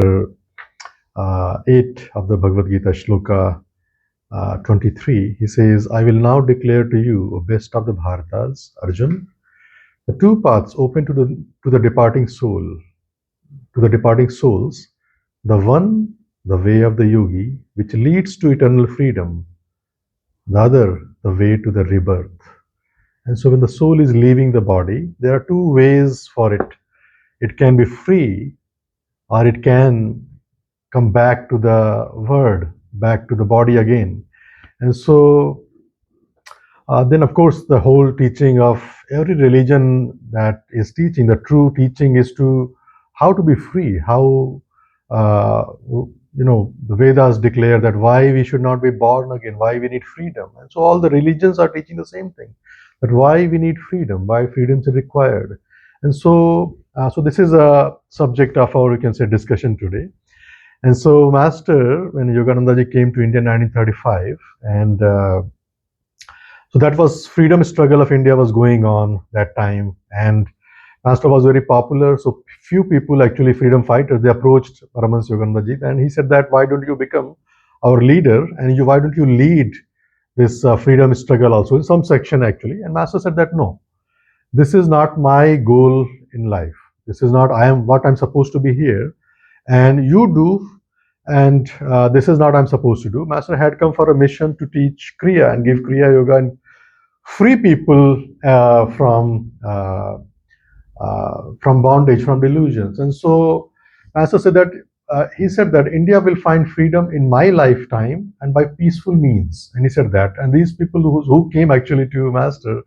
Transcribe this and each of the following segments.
8 of the Bhagavad Gita, shloka 23, he says, I will now declare to you, O best of the Bharatas, Arjun, the two paths open to the departing soul, to the departing souls. The one, the way of the yogi, which leads to eternal freedom. The other, the way to the rebirth. And so when the soul is leaving the body, there are two ways for it. It can be free, or it can come back to the word, back to the body again. And so then of course the whole teaching of every religion that is teaching, the true teaching is to how to be free, how the Vedas declare that why we should not be born again, why we need freedom. And so all the religions are teaching the same thing, that why we need freedom, why freedom is required. And so so this is a subject of our, you can say, discussion today. And so Master, when Yoganandaji came to India in 1935, and so that was freedom struggle of India was going on that time, and Master was very popular. So few people, actually freedom fighters, they approached Paramahansa Yoganandaji, and he said that why don't you become our leader, and why don't you lead this freedom struggle also in some section actually. And Master said that no, this is not my goal in life. This is not what I'm supposed to be here, and you do, and this is not I'm supposed to do. Master had come for a mission to teach Kriya and give Kriya Yoga and free people from bondage, from delusions. And so Master said that he said that India will find freedom in my lifetime and by peaceful means. And he said that. And these people who came actually to Master,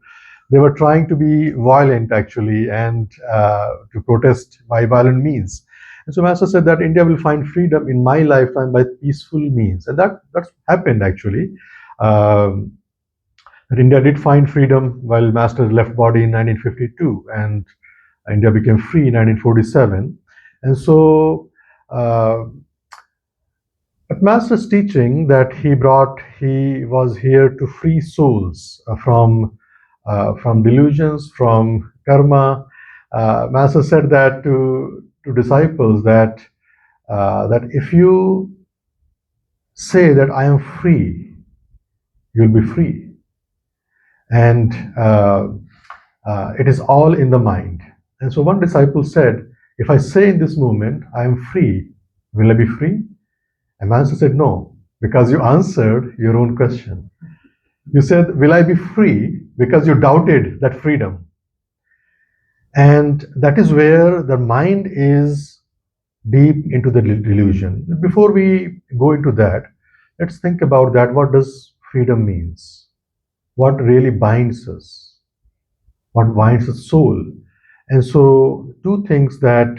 they were trying to be violent actually, and to protest by violent means. And so Master said that India will find freedom in my lifetime by peaceful means. And that's happened actually. That India did find freedom while Master left body in 1952, and India became free in 1947. And so but Master's teaching that he was here to free souls from delusions, from karma. Master said that to disciples that if you say that I am free, you'll be free. And it is all in the mind. And so one disciple said, if I say in this moment, I am free, will I be free? And Master said, no, because you answered your own question. You said, will I be free? Because you doubted that freedom. And that is where the mind is deep into the delusion. Before we go into that, let's think about that. What does freedom means? What really binds us? What binds the soul? And so two things that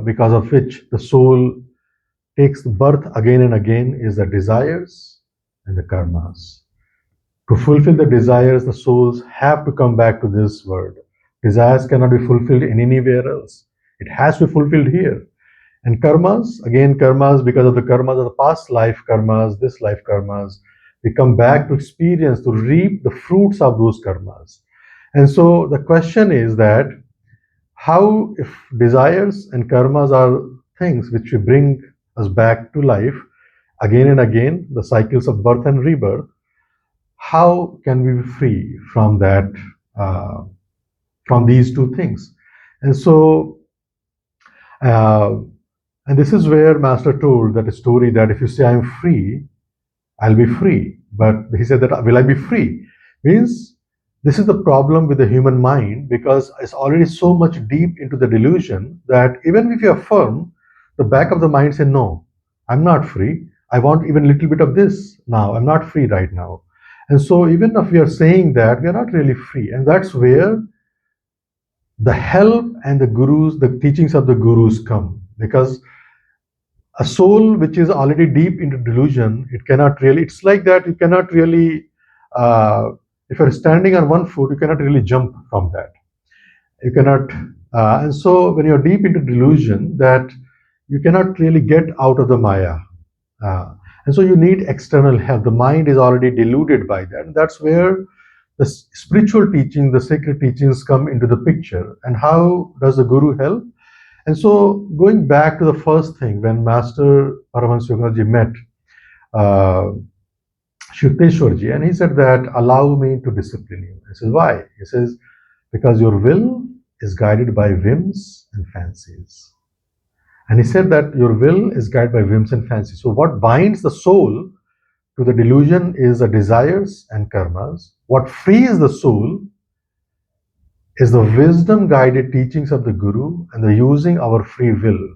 because of which the soul takes birth again and again is the desires and the karmas. To fulfill the desires, the souls have to come back to this world. Desires cannot be fulfilled in anywhere else. It has to be fulfilled here. And karmas, again karmas, because of the karmas of the past life karmas, this life karmas, we come back to experience, to reap the fruits of those karmas. And so the question is that how, if desires and karmas are things which we bring us back to life again and again, the cycles of birth and rebirth, how can we be free from that, from these two things? And so, and this is where Master told that story that if you say I'm free, I'll be free. But he said that will I be free? Means this is the problem with the human mind, because it's already so much deep into the delusion that even if you are firm, the back of the mind says, no, I'm not free. I want even a little bit of this now. I'm not free right now. And so even if we are saying that, we are not really free. And that's where the help and the gurus, the teachings of the gurus come. Because a soul which is already deep into delusion, it cannot really, it's like that you cannot really, if you're standing on one foot, you cannot really jump from that. You cannot, and so when you're deep into delusion, that you cannot really get out of the Maya. And so you need external help. The mind is already deluded by that. And that's where the spiritual teaching, the sacred teachings come into the picture. And how does the guru help? And so, going back to the first thing, when Master Paramahansa Yogananda met uh, Shukteswarji, and he said that, allow me to discipline you. He says, why? He says, because your will is guided by whims and fancies. And he said that your will is guided by whims and fancies. So what binds the soul to the delusion is the desires and karmas. What frees the soul is the wisdom guided teachings of the Guru and the using our free will.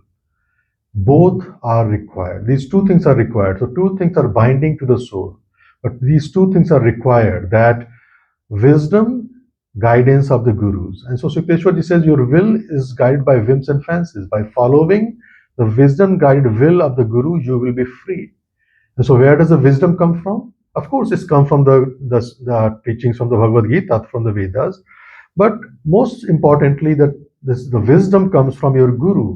Both are required. These two things are required. So two things are binding to the soul. But these two things are required, that wisdom, guidance of the Gurus. And so Sukteswarji says your will is guided by whims and fancies. By following the wisdom guided will of the Guru, you will be free. And so where does the wisdom come from? Of course, it's come from the teachings from the Bhagavad Gita, from the Vedas. But most importantly, that the wisdom comes from your Guru.